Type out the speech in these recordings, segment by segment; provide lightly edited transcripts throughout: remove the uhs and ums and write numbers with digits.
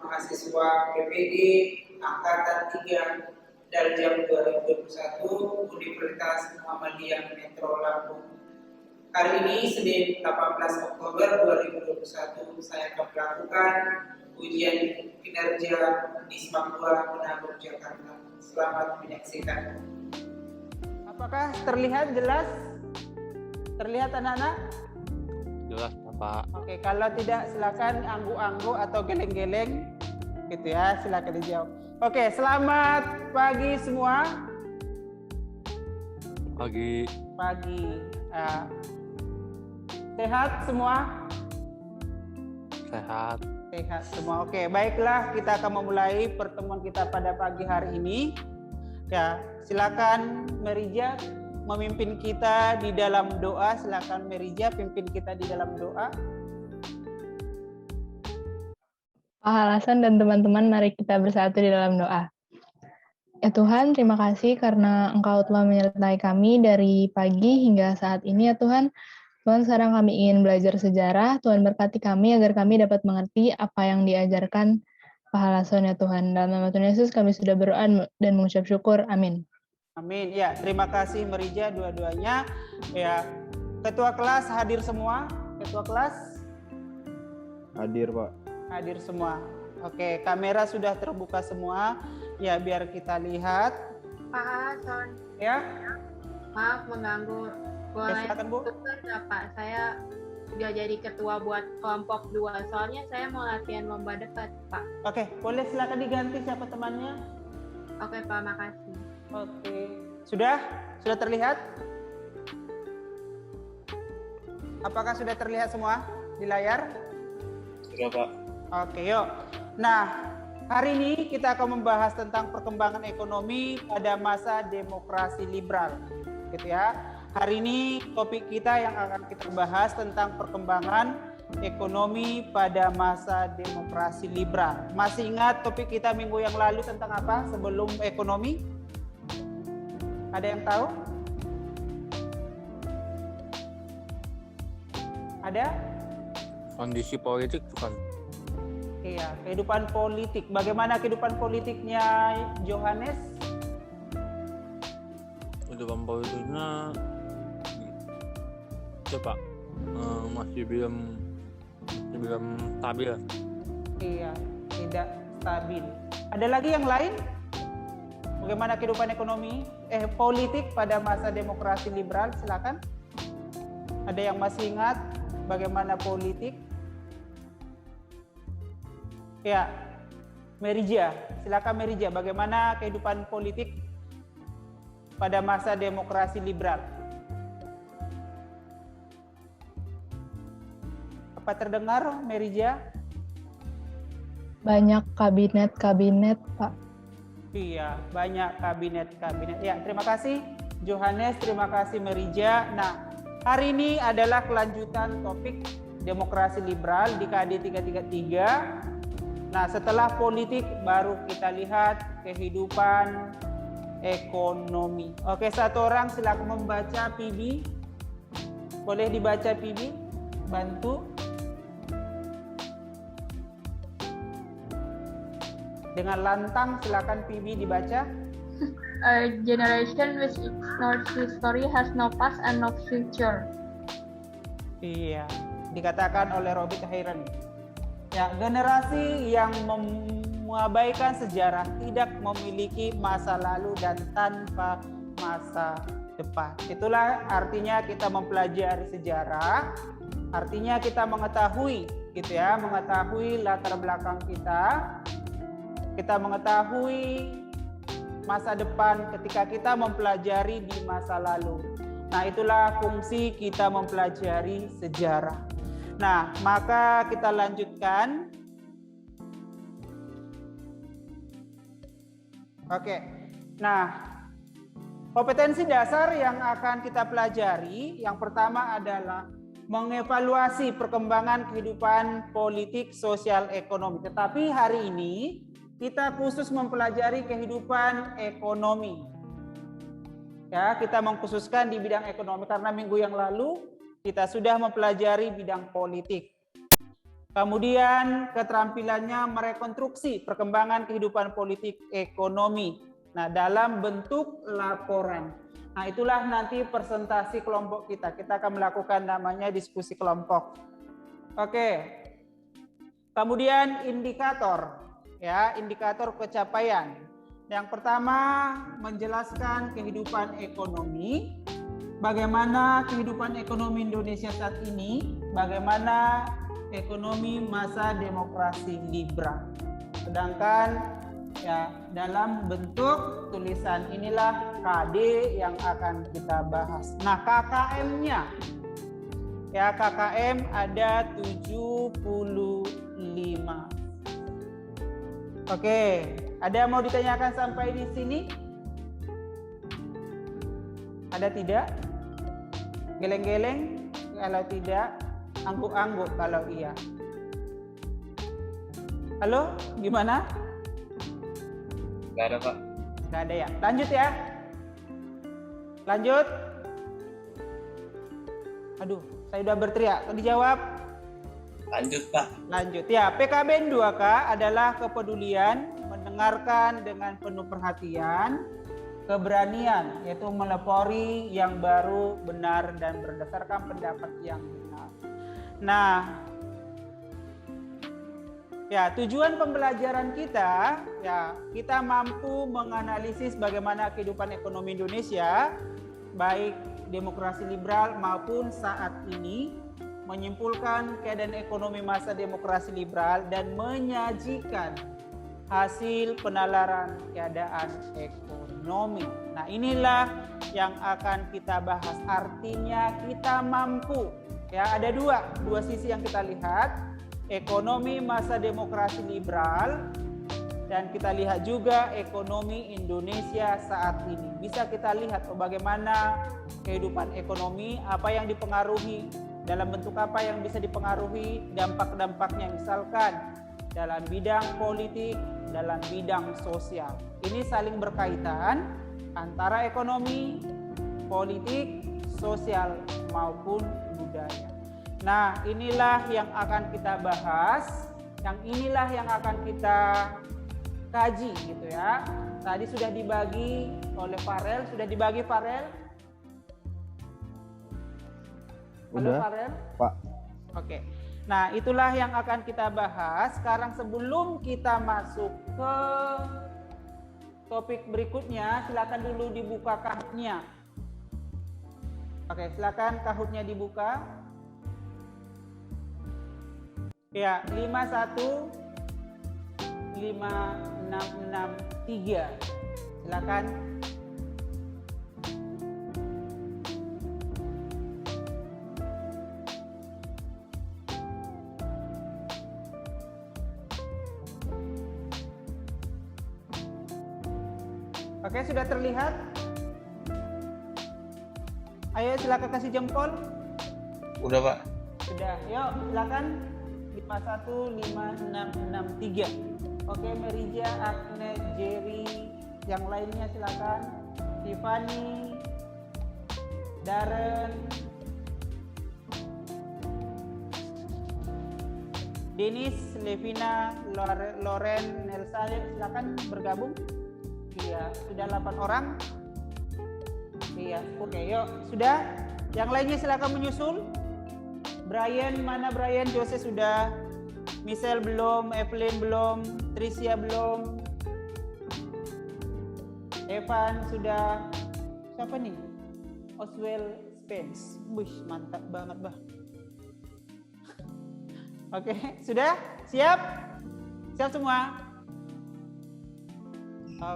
mahasiswa PPD Angkatan 3 Daljam 2021 Universitas Muhammadiyah Metro Lampung. Hari ini Senin 18 Oktober 2021 saya akan melakukan ujian kinerja di SMAK 2 Manado, Jakarta. Selamat menyaksikan. Apakah terlihat jelas? Terlihat anak-anak? Jelas, Pak. Oke, kalau tidak silakan angguk-angguk atau geleng-geleng gitu ya, silakan dijawab. Oke, selamat pagi semua. Pagi. Sehat semua? Sehat. Sehat semua. Oke, baiklah, kita akan memulai pertemuan kita pada pagi hari ini. Ya, silakan Merija memimpin kita di dalam doa. Silakan Merija pimpin kita di dalam doa. Pak Hasan dan teman-teman, mari kita bersatu di dalam doa. Ya Tuhan, terima kasih karena Engkau telah menyertai kami dari pagi hingga saat ini ya Tuhan. Tuhan, sekarang kami ingin belajar sejarah. Tuhan berkati kami agar kami dapat mengerti apa yang diajarkan Pak Hasan ya Tuhan. Dalam nama Tuhan Yesus kami sudah berdoa dan mengucap syukur. Amin. Amin. Ya, terima kasih Merija dua-duanya. Ya, ketua kelas hadir semua. Ketua kelas hadir, Pak. Hadir semua. Oke, kamera sudah terbuka semua. Ya, biar kita lihat. Pak Hasan. Ya. Maaf mengganggu. Boleh silakan, Bu. Nggak, Pak? Saya udah jadi ketua buat kelompok 2. Soalnya saya mau latihan lomba debat, Pak. Oke, boleh silakan diganti siapa temannya. Oke, Pak, makasih. Oke. Sudah? Sudah terlihat? Apakah sudah terlihat semua di layar? Sudah, Pak. Oke, yuk. Nah, hari ini kita akan membahas tentang perkembangan ekonomi pada masa demokrasi liberal. Gitu ya. Hari ini topik kita yang akan kita bahas tentang perkembangan ekonomi pada masa demokrasi liberal. Masih ingat topik kita minggu yang lalu tentang apa sebelum ekonomi? Ada yang tahu? Ada? Kondisi politik bukan? Iya, kehidupan politik. Bagaimana kehidupan politiknya Johannes? Kehidupan politiknya coba masih belum stabil. Iya, tidak stabil. Ada lagi yang lain? Bagaimana kehidupan ekonomi politik pada masa demokrasi liberal? Silakan. Ada yang masih ingat bagaimana politik? Ya, Merija. Silakan Merija. Bagaimana kehidupan politik pada masa demokrasi liberal? Apa terdengar, Merija? Banyak kabinet-kabinet, Pak. Iya, banyak kabinet-kabinet. Ya, terima kasih Johannes, terima kasih Merija. Nah, hari ini adalah kelanjutan topik demokrasi liberal di KD 333. Nah, setelah politik baru kita lihat kehidupan ekonomi. Oke, satu orang silakan membaca PB. Boleh dibaca PB? Bantu. Dengan lantang silakan PB dibaca. A generation which ignores history has no past and no future. Iya, dikatakan oleh Robert Hayran. Ya, generasi yang mengabaikan sejarah tidak memiliki masa lalu dan tanpa masa depan. Itulah artinya kita mempelajari sejarah. Artinya kita mengetahui, gitu ya, mengetahui latar belakang kita. Kita mengetahui masa depan ketika kita mempelajari di masa lalu. Nah, itulah fungsi kita mempelajari sejarah. Nah, maka kita lanjutkan. Oke. Nah, kompetensi dasar yang akan kita pelajari, yang pertama adalah mengevaluasi perkembangan kehidupan politik, sosial, ekonomi. Tetapi hari ini kita khusus mempelajari kehidupan ekonomi. Ya, kita mengkhususkan di bidang ekonomi karena minggu yang lalu kita sudah mempelajari bidang politik. Kemudian keterampilannya merekonstruksi perkembangan kehidupan politik ekonomi. Nah, dalam bentuk laporan. Nah, itulah nanti presentasi kelompok kita. Kita akan melakukan namanya diskusi kelompok. Oke. Kemudian indikator, ya, indikator pencapaian. Yang pertama, menjelaskan kehidupan ekonomi. Bagaimana kehidupan ekonomi Indonesia saat ini? Bagaimana ekonomi masa demokrasi liberal. Sedangkan ya dalam bentuk tulisan inilah KD yang akan kita bahas. Nah, KKM-nya. Ya, KKM ada 75. Oke, ada yang mau ditanyakan sampai di sini? Ada tidak? Geleng-geleng? Kalau tidak, angguk-angguk kalau iya. Halo, gimana? Gak ada, Pak. Gak ada ya. Lanjut ya. Lanjut. Aduh, saya udah berteriak. Dijawab. Lanjut, Pak. Lanjut ya. PKBN 2K adalah kepedulian, mendengarkan dengan penuh perhatian, keberanian, yaitu melapori yang baru, benar, dan berdasarkan pendapat yang benar. Nah, ya tujuan pembelajaran kita, ya kita mampu menganalisis bagaimana kehidupan ekonomi Indonesia, baik demokrasi liberal maupun saat ini, menyimpulkan keadaan ekonomi masa demokrasi liberal dan menyajikan hasil penalaran keadaan ekonomi. Nah, inilah yang akan kita bahas. Artinya kita mampu. Ya, ada dua sisi yang kita lihat. Ekonomi masa demokrasi liberal dan kita lihat juga ekonomi Indonesia saat ini. Bisa kita lihat bagaimana kehidupan ekonomi, apa yang dipengaruhi, dalam bentuk apa yang bisa dipengaruhi, dampak-dampaknya misalkan dalam bidang politik, dalam bidang sosial. Ini saling berkaitan antara ekonomi, politik, sosial maupun budaya. Nah, inilah yang akan kita bahas, yang inilah yang akan kita kaji gitu ya. Tadi sudah dibagi oleh Farel, sudah dibagi Farel? Halo Udah, Farel? Pak. Oke. Nah, itulah yang akan kita bahas. Sekarang sebelum kita masuk ke topik berikutnya, silakan dulu dibuka Kahoot-nya. Oke, silakan Kahoot-nya dibuka. Ya, 51563. Silakan. Oke, sudah terlihat? Ayo silakan kasih jempol. Udah, Pak. Sudah, yuk silakan. 51563. Oke, Merija, Agnes, Jerry, yang lainnya silakan. Tiffany, Darren, Denis, Levina, Loren, Nelsa, silakan bergabung. Iya, sudah 8 orang. Iya, oke, yuk. Sudah? Yang lainnya silakan menyusul. Brian, mana Brian? Jose sudah. Michelle belum, Evelyn belum, Tricia belum. Evan sudah. Siapa nih? Oswell Spence. Wih, mantap banget, Bah. Oke, sudah? Siap? Siap semua?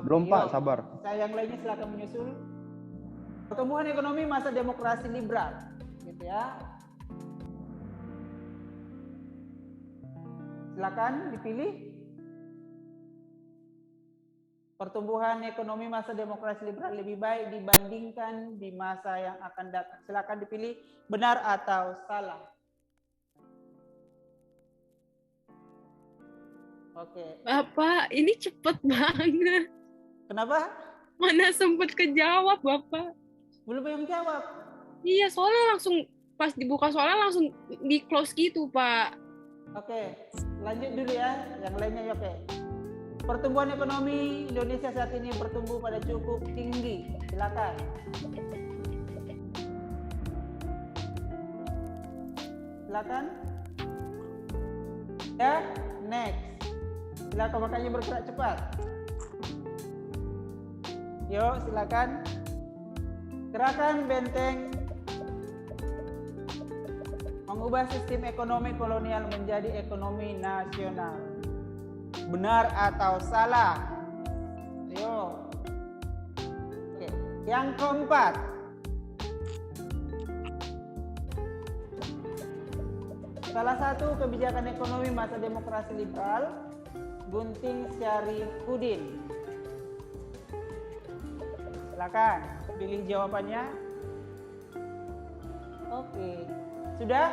Belum, Pak, sabar. Saya yang lainnya silakan menyusul. Pertumbuhan ekonomi masa demokrasi liberal, gitu ya. Silakan dipilih. Pertumbuhan ekonomi masa demokrasi liberal lebih baik dibandingkan di masa yang akan datang. Silakan dipilih benar atau salah. Oke. Bapak, ini cepet banget. Kenapa? Mana sempet kejawab, Bapak? Belum yang jawab. Iya, soalnya langsung pas dibuka soalnya langsung di close gitu, Pak. Oke, lanjut dulu ya. Yang lainnya ya, oke. Pertumbuhan ekonomi Indonesia saat ini bertumbuh pada cukup tinggi. Silakan. Silakan. Ya, next. Silakan, makanya bergerak cepat. Yuk, silakan. Gerakan Benteng mengubah sistem ekonomi kolonial menjadi ekonomi nasional. Benar atau salah? Ayo. Oke. Yang keempat. Salah satu kebijakan ekonomi masa demokrasi liberal, Gunting Syarifudin. Silakan pilih jawabannya. Oke. Sudah?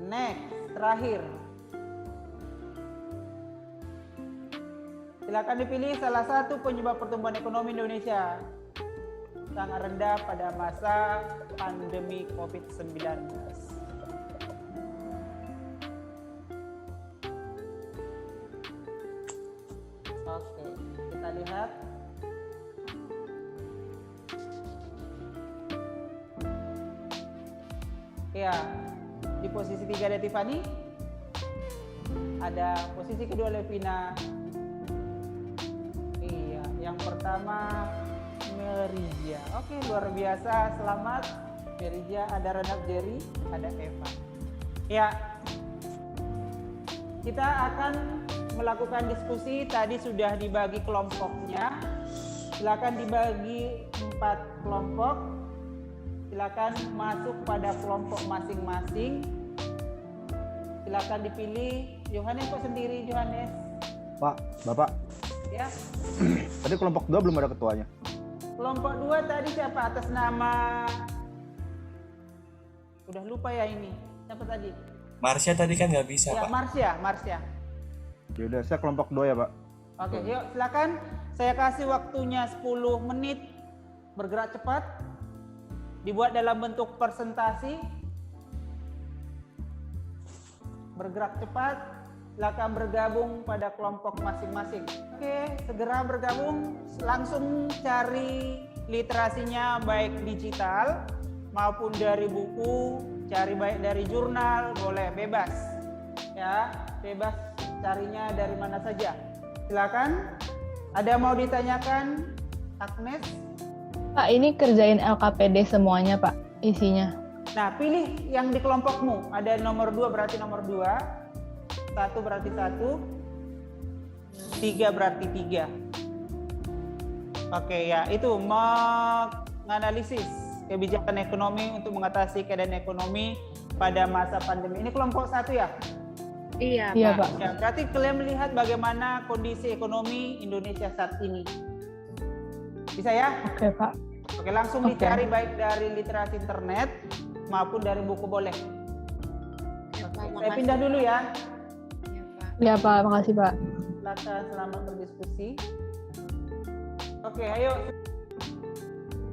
Next, terakhir. Silakan dipilih salah satu penyebab pertumbuhan ekonomi Indonesia sangat rendah pada masa pandemi COVID-19. Oke, kita lihat. Ya, di posisi 3 ada Tiffany, ada posisi kedua Levina. Iya, yang pertama Merija. Oke, luar biasa, selamat Merija. Ada Renat Jerry, ada Eva. Ya, kita akan melakukan diskusi. Tadi sudah dibagi kelompoknya. Silakan dibagi 4 kelompok. Silakan masuk pada kelompok masing-masing. Silakan dipilih. Yohanes kok sendiri, Yohanes? Pak, Bapak. Ya. Tadi kelompok 2 belum ada ketuanya. Kelompok 2 tadi siapa atas nama? Udah lupa ya ini. Siapa tadi? Marsha tadi kan nggak bisa, Ya, Pak. Marsha. Ya udah, saya kelompok 2 ya, Pak. Oke, yuk silakan. Saya kasih waktunya 10 menit. Bergerak cepat. Dibuat dalam bentuk presentasi. Bergerak cepat. Silakan bergabung pada kelompok masing-masing. Oke, segera bergabung. Langsung cari literasinya baik digital maupun dari buku. Cari baik dari jurnal, boleh bebas. Ya, bebas carinya dari mana saja. Silakan. Ada mau ditanyakan, Agnes? Pak, ini kerjain LKPD semuanya, Pak, isinya. Nah, pilih yang di kelompokmu. Ada nomor 2 berarti nomor 2. 1 berarti 1. 3 berarti 3. Oke, ya, itu menganalisis kebijakan ekonomi untuk mengatasi keadaan ekonomi pada masa pandemi. Ini kelompok 1 ya? Iya, Iya, Pak. Ya, berarti kalian melihat bagaimana kondisi ekonomi Indonesia saat ini. Bisa ya? Oke, Pak. Oke, langsung Oke. dicari baik dari literasi internet maupun dari buku boleh. Saya pindah dulu ya. Ya, Pak. Makasih, Pak. Silakan, selamat berdiskusi. Oke, ayo.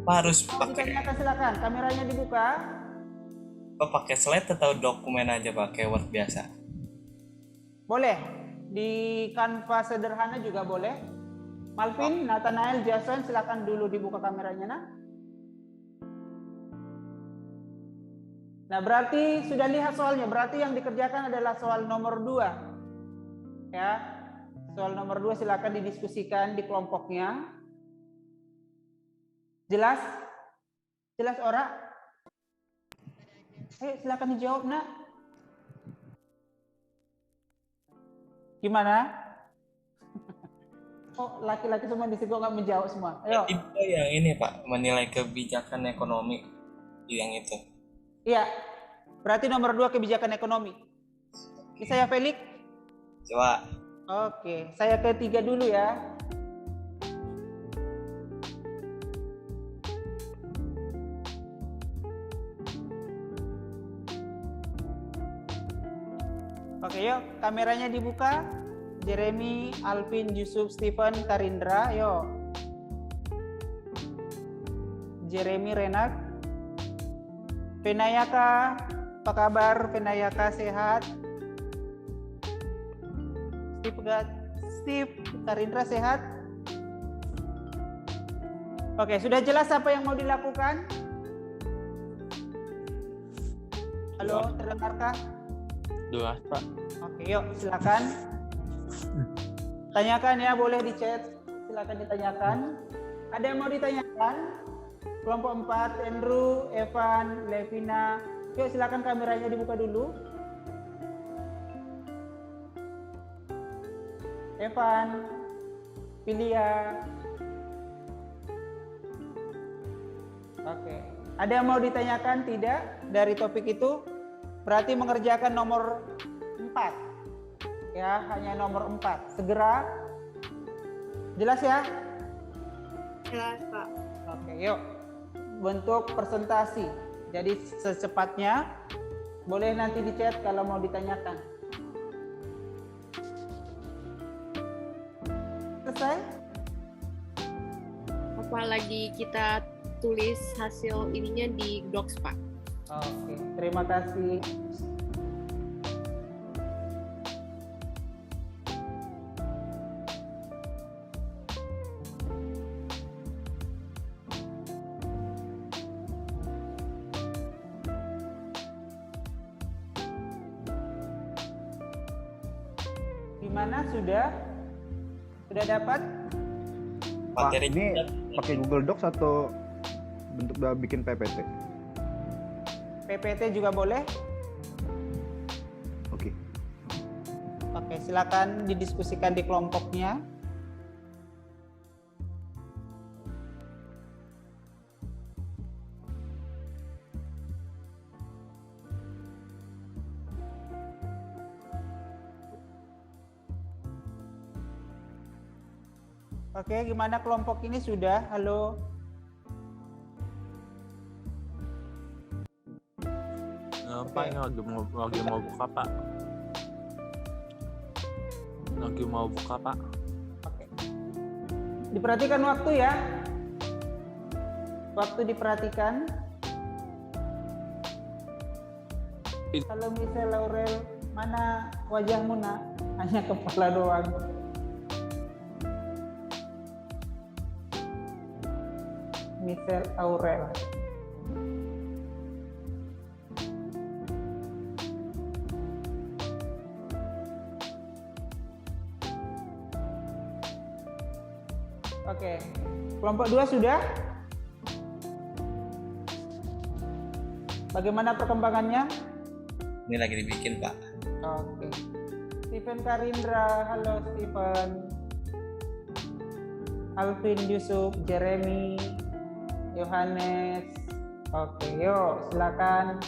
Pak harus Mau pakai ditanyakan, silakan. Kameranya dibuka. pakai slide atau dokumen aja pakai Word biasa? Boleh. Di Canva sederhana juga boleh. Malvin, Nathanael, Jason, silakan dulu dibuka kameranya, nah. Nah, berarti sudah lihat soalnya. Berarti yang dikerjakan adalah soal nomor 2. Ya. Soal nomor 2 silakan didiskusikan di kelompoknya. Jelas? Jelas ora? Ayo silakan dijawab, nak. Gimana? Oh, laki-laki semua di situ nggak menjawab semua. Ayo. Itu yang ini Pak, menilai kebijakan ekonomi yang itu. Iya. Berarti nomor 2 kebijakan ekonomi. Bisa ya, Felix? Coba. Oke, saya ketiga dulu ya. Oke, yuk kameranya dibuka. Jeremy, Alvin, Yusuf, Stephen, Tarindra, yuk. Jeremy Renak. Venayaka, apa kabar? Venayaka sehat? Steve Karindra sehat? Oke, sudah jelas apa yang mau dilakukan? Halo, terdengarkah? Jelas, Pak. Oke, yuk silakan. Tanyakan ya, boleh di chat. Silakan ditanyakan. Ada yang mau ditanyakan? Kelompok 4, Andrew, Evan, Levina. Yuk silakan kameranya dibuka dulu. Evan, Pilia. Oke. Ada yang mau ditanyakan? Tidak dari topik itu? Berarti mengerjakan nomor 4. Ya, hanya nomor 4. Segera. Jelas ya? Jelas, Pak. Oke, yuk. Bentuk presentasi. Jadi secepatnya boleh nanti di chat kalau mau ditanyakan. Selesai? Apalagi kita tulis hasil ininya di Docs, Pak. Oke, terima kasih. Gimana sudah? Sudah dapat? Pak, Materi ini pakai Google Docs atau bentuk udah bikin PPT? PPT juga boleh? Oke. Oke, silakan didiskusikan di kelompoknya. Oke, gimana kelompok ini sudah? Halo. Pak, ini lagi mau buka, Pak. Lagi mau buka, Pak. Oke. Diperhatikan waktu ya. Waktu diperhatikan. Halo Michelle Laurel, mana wajahmu nak? Hanya kepala doang. Michelle Aurel. Oke, kelompok 2 sudah? Bagaimana perkembangannya? Ini lagi dibikin, Pak. Oke. Stephen Karindra, halo Stephen. Alvin Yusuf, Jeremy, Yohanes. Oke, yuk silakan.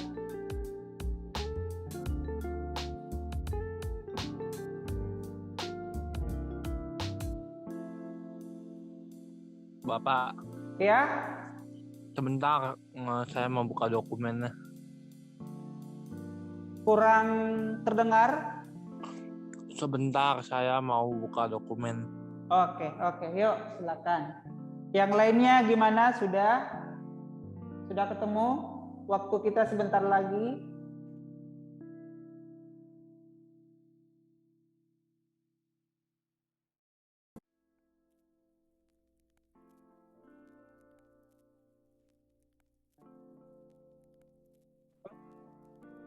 Bapak, Ya, sebentar, saya mau buka dokumennya. kurang terdengar. Sebentar, saya mau buka dokumen. Oke, yuk silakan. Yang lainnya gimana? Sudah ketemu? Waktu kita sebentar lagi.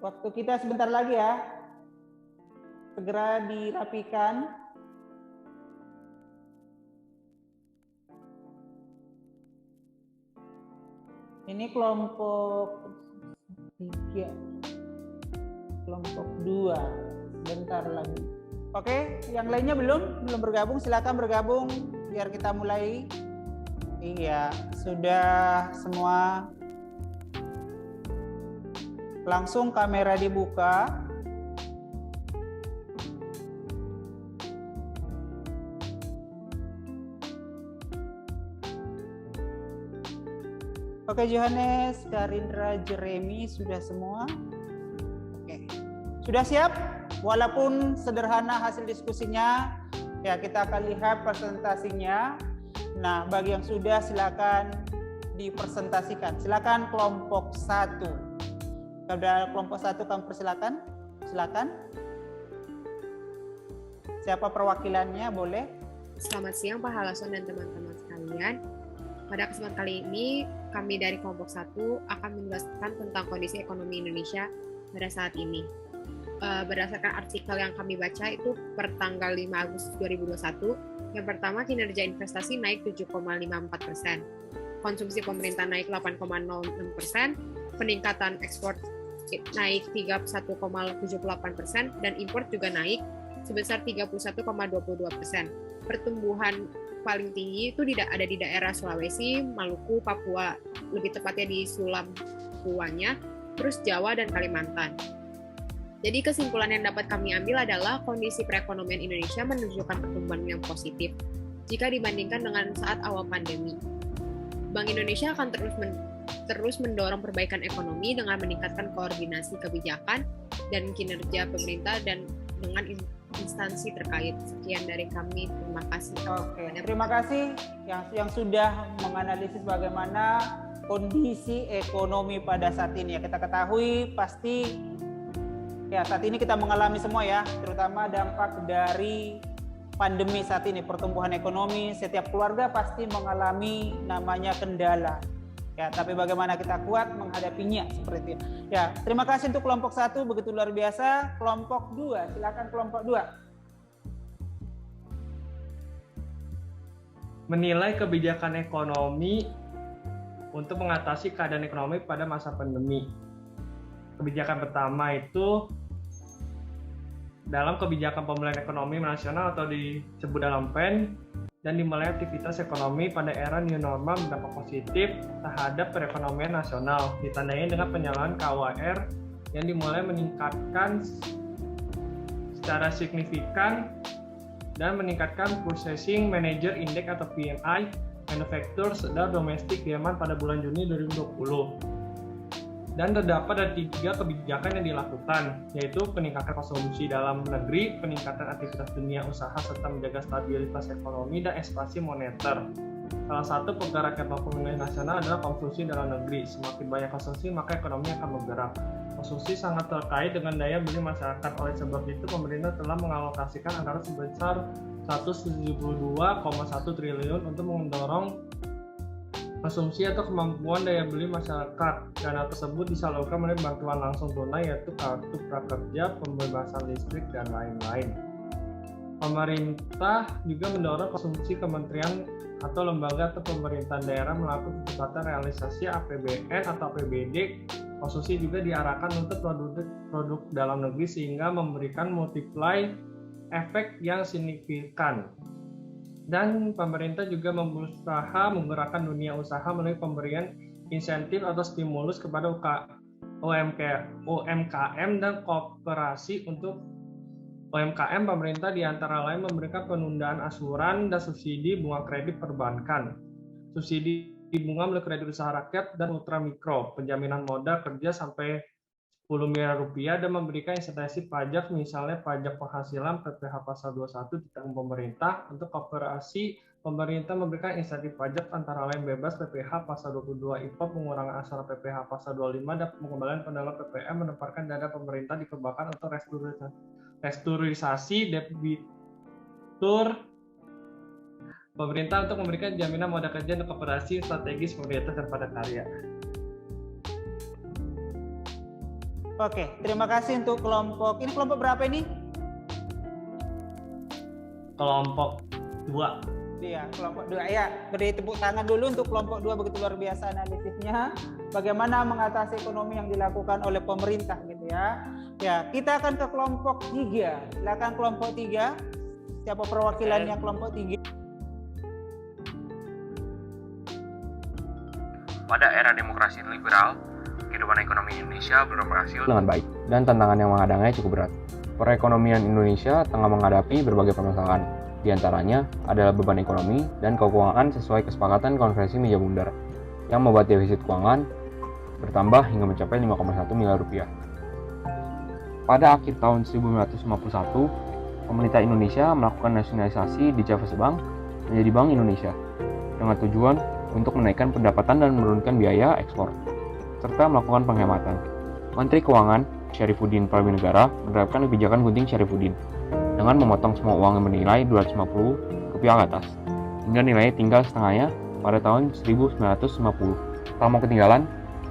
Waktu kita sebentar lagi ya. Segera dirapikan. Ini kelompok 3. Kelompok 2. Sebentar lagi. Oke, yang lainnya belum bergabung, silakan bergabung biar kita mulai. Iya, sudah semua. Langsung kamera dibuka. Oke, Johannes, Karindra, Jeremy sudah semua. Oke. Sudah siap? Walaupun sederhana hasil diskusinya, ya kita akan lihat presentasinya. Nah, bagi yang sudah silakan dipresentasikan. Silakan kelompok 1. Kepada kelompok 1 kami persilakan. Silakan. Siapa perwakilannya, boleh? Selamat siang Pak Halason dan teman-teman sekalian. Pada kesempatan kali ini, kami dari kelompok 1 akan menjelaskan tentang kondisi ekonomi Indonesia pada saat ini. Berdasarkan artikel yang kami baca itu per tanggal 5 Agustus 2021, yang pertama kinerja investasi naik 7,54%, konsumsi pemerintah naik 8,06%, peningkatan ekspor naik 31,78%, dan impor juga naik sebesar 31,22%. Pertumbuhan paling tinggi itu ada di daerah Sulawesi, Maluku, Papua, lebih tepatnya di Puanya, terus Jawa dan Kalimantan. Jadi kesimpulan yang dapat kami ambil adalah kondisi perekonomian Indonesia menunjukkan pertumbuhan yang positif jika dibandingkan dengan saat awal pandemi. Bank Indonesia akan terus mendorong perbaikan ekonomi dengan meningkatkan koordinasi kebijakan dan kinerja pemerintah dan dengan instansi terkait. Sekian dari kami, terima kasih. Oke, terima kasih yang sudah menganalisis bagaimana kondisi ekonomi pada saat ini. Ya, kita ketahui pasti ya saat ini kita mengalami semua ya, terutama dampak dari pandemi saat ini, pertumbuhan ekonomi, setiap keluarga pasti mengalami namanya kendala. Ya, tapi bagaimana kita kuat menghadapinya seperti itu. Ya, terima kasih untuk kelompok 1, begitu luar biasa. Kelompok 2, silakan kelompok 2. Menilai kebijakan ekonomi untuk mengatasi keadaan ekonomi pada masa pandemi. Kebijakan pertama itu dalam kebijakan pemulihan ekonomi nasional atau disebut dalam PEN, dan dimulai aktivitas ekonomi pada era new normal berdampak positif terhadap perekonomian nasional, ditandai dengan penyaluran KUR yang dimulai meningkatkan secara signifikan dan meningkatkan Purchasing Manager Index atau PMI Manufacturers dan Domestic Demand pada bulan Juni 2020. Dan terdapat ada 3 kebijakan yang dilakukan, yaitu peningkatan konsumsi dalam negeri, peningkatan aktivitas dunia usaha, serta menjaga stabilitas ekonomi dan ekspansi moneter. Salah satu penggerak ekonomi nasional adalah konsumsi dalam negeri. Semakin banyak konsumsi, maka ekonomi akan bergerak. Konsumsi sangat terkait dengan daya beli masyarakat. Oleh sebab itu, pemerintah telah mengalokasikan anggaran sebesar 172,1 triliun untuk mendorong konsumsi atau kemampuan daya beli masyarakat. Dana tersebut disalurkan melalui bantuan langsung tunai, yaitu kartu prakerja, pembebasan listrik, dan lain-lain. Pemerintah juga mendorong konsumsi kementerian atau lembaga atau pemerintahan daerah melakukan percepatan realisasi APBN atau APBD. Konsumsi juga diarahkan untuk produk dalam negeri sehingga memberikan multiply efek yang signifikan. Dan pemerintah juga berusaha menggerakkan dunia usaha melalui pemberian insentif atau stimulus kepada UMKM dan kooperasi. Untuk UMKM, pemerintah diantara lain memberikan penundaan asuran dan subsidi bunga kredit perbankan, subsidi bunga melalui kredit usaha rakyat dan ultramikro, penjaminan modal kerja sampai 10 miliar rupiah, dan memberikan insentif pajak, misalnya pajak penghasilan PPh pasal 21 ditanggung pemerintah. Untuk kooperasi, pemerintah memberikan insentif pajak antara lain bebas PPh pasal 22 IPA, pengurangan asalnya PPh pasal 25, dan pengembalian pendapat PPM, menempatkan dana pemerintah di perbankan untuk restrukturisasi debitur pemerintah, untuk memberikan jaminan modal kerja untuk kooperasi strategis pemerintah dan padat karya. Oke, terima kasih untuk kelompok. Ini kelompok berapa ini? Kelompok 2. Iya, kelompok 2. Ya, beri tepuk tangan dulu untuk kelompok 2, begitu luar biasa analisisnya. Bagaimana mengatasi ekonomi yang dilakukan oleh pemerintah gitu ya. Ya, kita akan ke kelompok 3. Silakan kelompok 3. Siapa perwakilannya kelompok 3? Pada era demokrasi liberal, kehidupan ekonomi Indonesia belum berhasil dengan baik, dan tantangan yang menghadangnya cukup berat. Perekonomian Indonesia tengah menghadapi berbagai permasalahan. Di antaranya adalah beban ekonomi dan keuangan sesuai kesepakatan konferensi meja bundar, yang membuat defisit keuangan bertambah hingga mencapai 5,1 miliar rupiah. Pada akhir tahun 1951, pemerintah Indonesia melakukan nasionalisasi di Java Bank menjadi Bank Indonesia, dengan tujuan untuk menaikkan pendapatan dan menurunkan biaya ekspor, serta melakukan penghematan. Menteri Keuangan Syarifuddin Prawijnegara menerapkan kebijakan gunting Syarifuddin dengan memotong semua uang yang bernilai 250 rupiah ke atas, hingga nilainya tinggal setengahnya pada tahun 1950. Tak mau ketinggalan,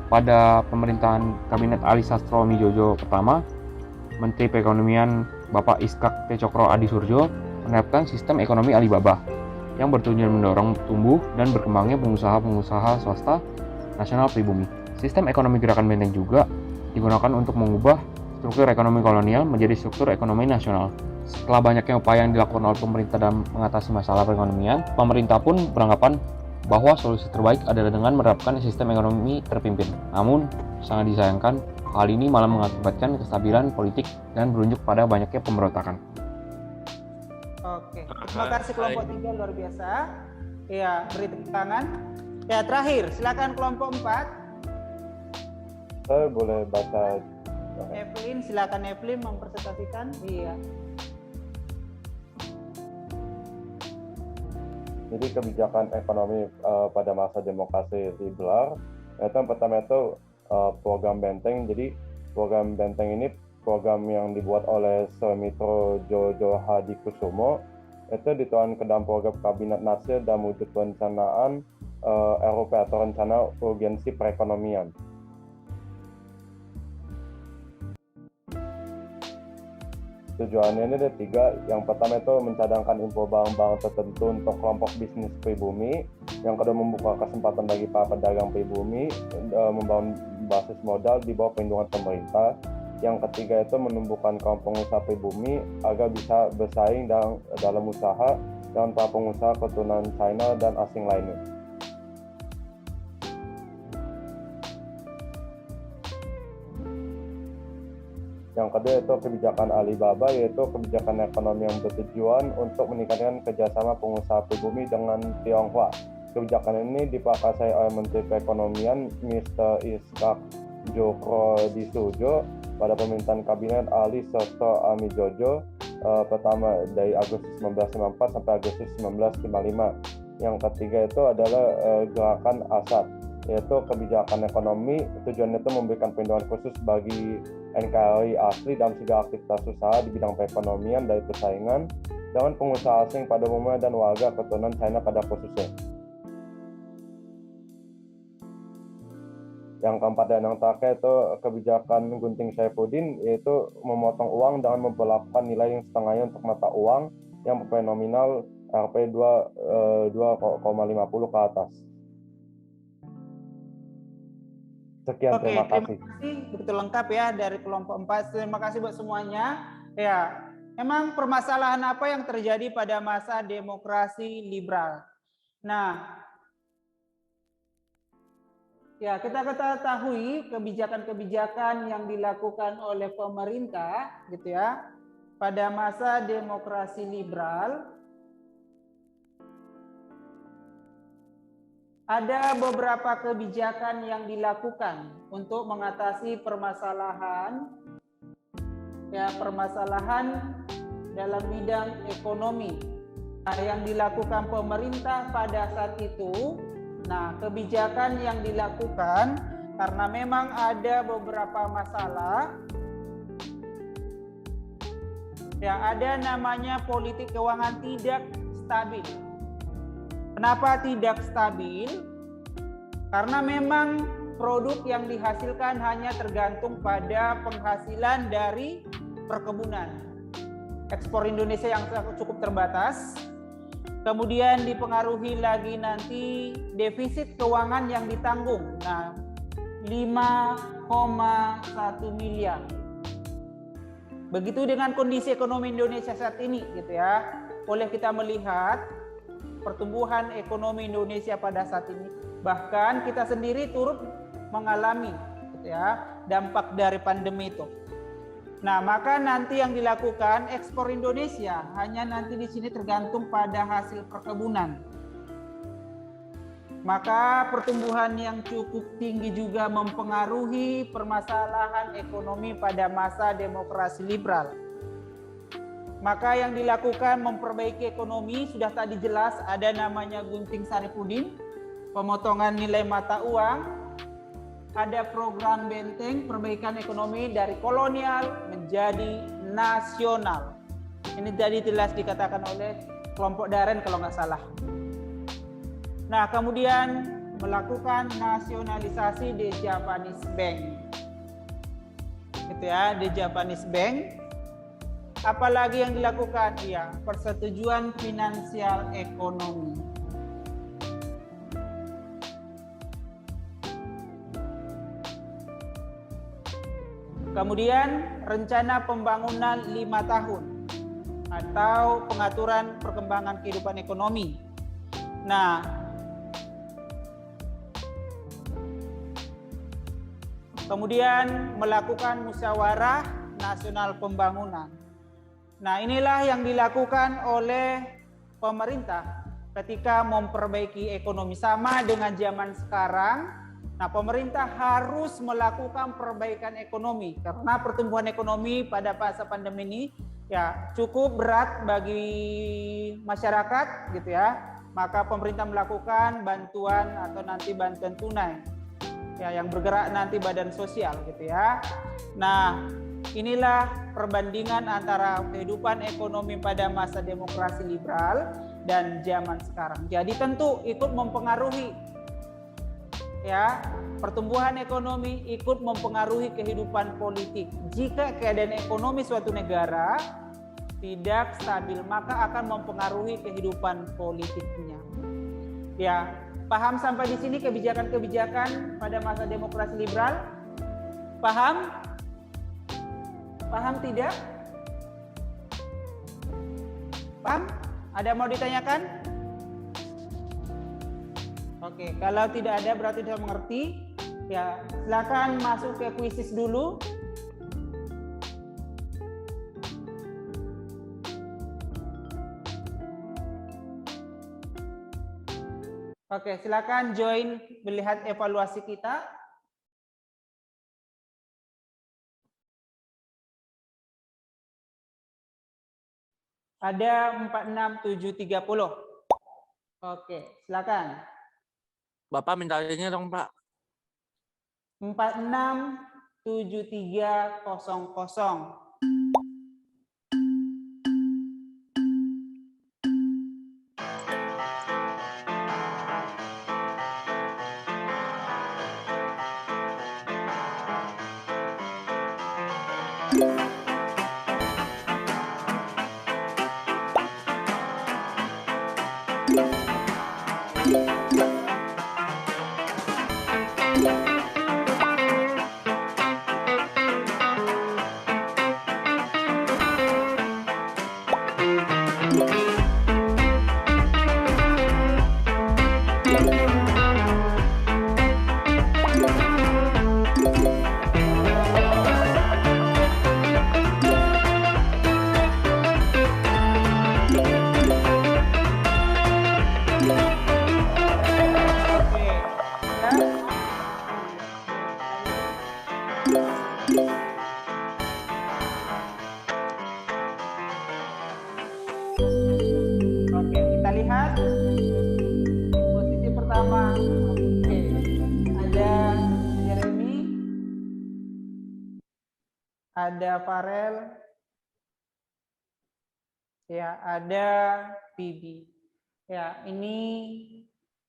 pada pemerintahan Kabinet Ali Sastro Mijojo pertama, Menteri Perekonomian Bapak Iskak T. Cokro Adi Surjo menerapkan sistem ekonomi Alibaba yang bertujuan mendorong tumbuh dan berkembangnya pengusaha-pengusaha swasta nasional pribumi. Sistem ekonomi gerakan Benteng juga digunakan untuk mengubah struktur ekonomi kolonial menjadi struktur ekonomi nasional. Setelah banyaknya upaya yang dilakukan oleh pemerintah dalam mengatasi masalah perekonomian, pemerintah pun beranggapan bahwa solusi terbaik adalah dengan menerapkan sistem ekonomi terpimpin. Namun, sangat disayangkan, hal ini malah mengakibatkan kestabilan politik dan berujung pada banyaknya pemberontakan. Oke, terima kasih kelompok 3, luar biasa. Ya, beri tepuk tangan. Ya, terakhir, silakan kelompok 4. Saya boleh baca. Evelyn, silakan Evelyn mempresentasikan. Iya. Jadi kebijakan ekonomi pada masa demokrasi liberal, itu yang pertama itu program Benteng. Jadi program Benteng ini program yang dibuat oleh Sumitro Jojo Hadikusumo, itu dituangkan ke dalam program Kabinet Nasional dan Wujud Perencanaan Eropa atau Rencana Urgensi Perekonomian. Tujuannya ini ada 3. Yang pertama itu mencadangkan impor barang-barang tertentu untuk kelompok bisnis pribumi. Yang kedua membuka kesempatan bagi para pedagang pribumi membangun basis modal di bawah perlindungan pemerintah. Yang ketiga itu menumbuhkan kaum pengusaha pribumi agar bisa bersaing dalam usaha dengan para pengusaha keturunan China dan asing lainnya. Yang kedua itu kebijakan Alibaba, yaitu kebijakan ekonomi yang bertujuan untuk meningkatkan kerjasama pengusaha pribumi dengan Tionghoa. Kebijakan ini diprakarsai oleh Menteri Perekonomian Mr. Iskak Jokro Disujo pada pemerintahan Kabinet Ali Sastro Amijojo pertama dari Agustus 1954 sampai Agustus 1955. Yang ketiga itu adalah gerakan ASAT, yaitu kebijakan ekonomi. Tujuannya itu memberikan perlindungan khusus bagi NKRI asli dalam segala aktivitas usaha di bidang perekonomian dari persaingan dengan pengusaha asing pada umumnya dan warga keturunan China pada khususnya. Yang keempat dan yang terakhir itu kebijakan Gunting Syarifuddin, yaitu memotong uang dengan memperlakukan nilai yang setengahnya untuk mata uang yang nominal Rp 2,50 ke atas. Sekian, Oke, terima kasih. Begitu lengkap ya dari kelompok 4. Terima kasih buat semuanya. Ya, memang permasalahan apa yang terjadi pada masa demokrasi liberal? Nah, ya kita ketahui kebijakan-kebijakan yang dilakukan oleh pemerintah, gitu ya, pada masa demokrasi liberal. Ada beberapa kebijakan yang dilakukan untuk mengatasi permasalahan dalam bidang ekonomi yang dilakukan pemerintah pada saat itu. Nah, kebijakan yang dilakukan karena memang ada beberapa masalah. Ya, ada namanya politik keuangan tidak stabil. Kenapa tidak stabil? Karena memang produk yang dihasilkan hanya tergantung pada penghasilan dari perkebunan. Ekspor Indonesia yang cukup terbatas. Kemudian dipengaruhi lagi nanti defisit keuangan yang ditanggung. Nah, 5,1 miliar. Begitu dengan kondisi ekonomi Indonesia saat ini, gitu ya. Boleh kita melihat pertumbuhan ekonomi Indonesia pada saat ini, bahkan kita sendiri turut mengalami, gitu ya, dampak dari pandemi itu. Nah, maka nanti yang dilakukan ekspor Indonesia hanya nanti di sini tergantung pada hasil perkebunan. Maka pertumbuhan yang cukup tinggi juga mempengaruhi permasalahan ekonomi pada masa demokrasi liberal. Maka yang dilakukan memperbaiki ekonomi sudah tadi jelas, ada namanya Gunting Syarifuddin, pemotongan nilai mata uang, ada program benteng perbaikan ekonomi dari kolonial menjadi nasional. Ini tadi jelas dikatakan oleh kelompok Darren kalau nggak salah. Nah, kemudian melakukan nasionalisasi The Japanese Bank. Gitu ya, The Japanese Bank. Apalagi yang dilakukan? Ya, persetujuan finansial ekonomi. Kemudian rencana pembangunan 5 tahun atau pengaturan perkembangan kehidupan ekonomi. Nah, kemudian melakukan musyawarah nasional pembangunan. Nah, inilah yang dilakukan oleh pemerintah ketika memperbaiki ekonomi, sama dengan zaman sekarang. Nah, pemerintah harus melakukan perbaikan ekonomi karena pertumbuhan ekonomi pada masa pandemi ini ya cukup berat bagi masyarakat gitu ya. Maka pemerintah melakukan bantuan atau nanti bantuan tunai ya yang bergerak nanti badan sosial gitu ya. Nah, inilah perbandingan antara kehidupan ekonomi pada masa demokrasi liberal dan zaman sekarang. Jadi tentu ikut mempengaruhi ya, pertumbuhan ekonomi ikut mempengaruhi kehidupan politik. Jika keadaan ekonomi suatu negara tidak stabil, maka akan mempengaruhi kehidupan politiknya. Ya, paham sampai di sini kebijakan-kebijakan pada masa demokrasi liberal? Paham? Paham tidak? Paham? Ada mau ditanyakan? Oke, kalau tidak ada berarti sudah mengerti. Ya, silakan masuk ke kuisis dulu. Oke, silakan join melihat evaluasi kita. Ada 46730. Oke, silakan. Bapak minta ini dong, Pak. 467300. Oke, kita lihat posisi pertama. Oke, ada Jeremy, ada Farel, ya ada Bibi. Ya, ini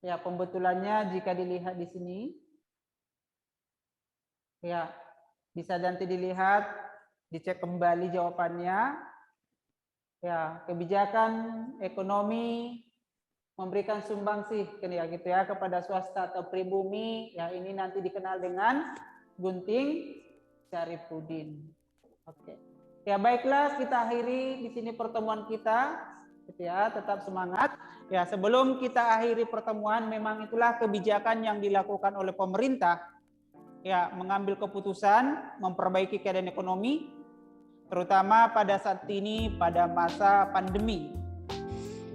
ya pembetulannya jika dilihat di sini. Ya, bisa nanti dilihat, dicek kembali jawabannya. Ya, kebijakan ekonomi memberikan sumbangsih ya gitu ya kepada swasta atau pribumi. Ya, ini nanti dikenal dengan Gunting Syarifuddin. Oke. Ya, baiklah, kita akhiri di sini pertemuan kita. Gitu ya, tetap semangat. Ya, sebelum kita akhiri pertemuan, memang itulah kebijakan yang dilakukan oleh pemerintah. Ya, mengambil keputusan memperbaiki keadaan ekonomi, terutama pada saat ini pada masa pandemi.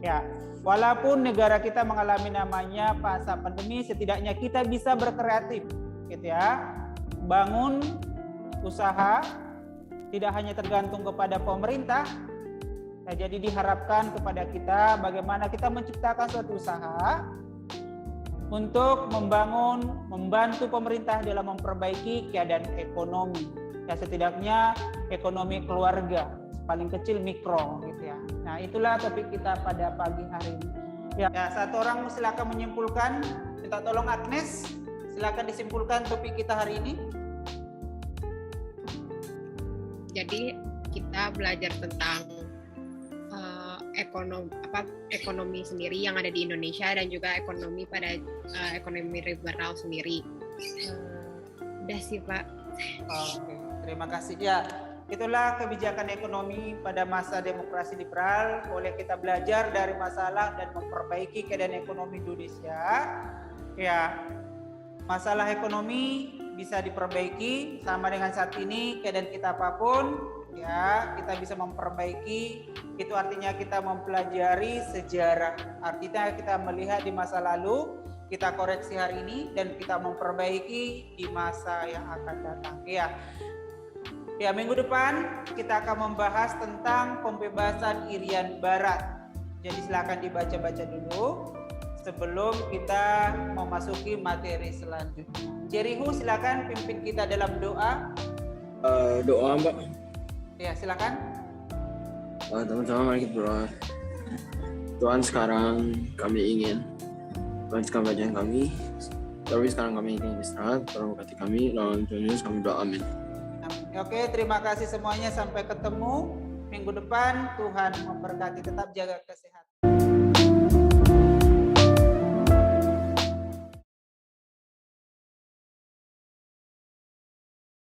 Ya, walaupun negara kita mengalami namanya masa pandemi, setidaknya kita bisa berkreatif, gitu ya, bangun usaha, tidak hanya tergantung kepada pemerintah. Ya, jadi diharapkan kepada kita bagaimana kita menciptakan suatu usaha untuk membantu pemerintah dalam memperbaiki keadaan ekonomi. Ya, setidaknya ekonomi keluarga, paling kecil mikro gitu ya. Nah, itulah topik kita pada pagi hari ini. Ya, satu orang silakan menyimpulkan. Minta tolong Agnes, silakan disimpulkan topik kita hari ini. Jadi kita belajar tentang ekonomi sendiri yang ada di Indonesia dan juga ekonomi pada ekonomi liberal sendiri. Udah sih Pak. Oke, terima kasih. Ya, itulah kebijakan ekonomi pada masa demokrasi liberal. Boleh kita belajar dari masalah dan memperbaiki keadaan ekonomi Indonesia. Ya, masalah ekonomi bisa diperbaiki sama dengan saat ini keadaan kita apapun. Ya, kita bisa memperbaiki, itu artinya kita mempelajari sejarah, artinya kita melihat di masa lalu, kita koreksi hari ini dan kita memperbaiki di masa yang akan datang. Ya, minggu depan kita akan membahas tentang pembebasan Irian Barat. Jadi silakan dibaca-baca dulu sebelum kita memasuki materi selanjutnya. Jerihu, silakan pimpin kita dalam doa. Doa Mbak. Ya, silakan. Teman-teman, mari kita berdoa. Tuhan, sekarang kami ingin melanjutkan bacaan kami, tapi sekarang kami ingin istirahat. Tolong berkati kami, dalam Tuhan Yesus kami berdoa, amin. Oke, terima kasih semuanya. Sampai ketemu minggu depan. Tuhan memberkati. Tetap jaga kesehatan.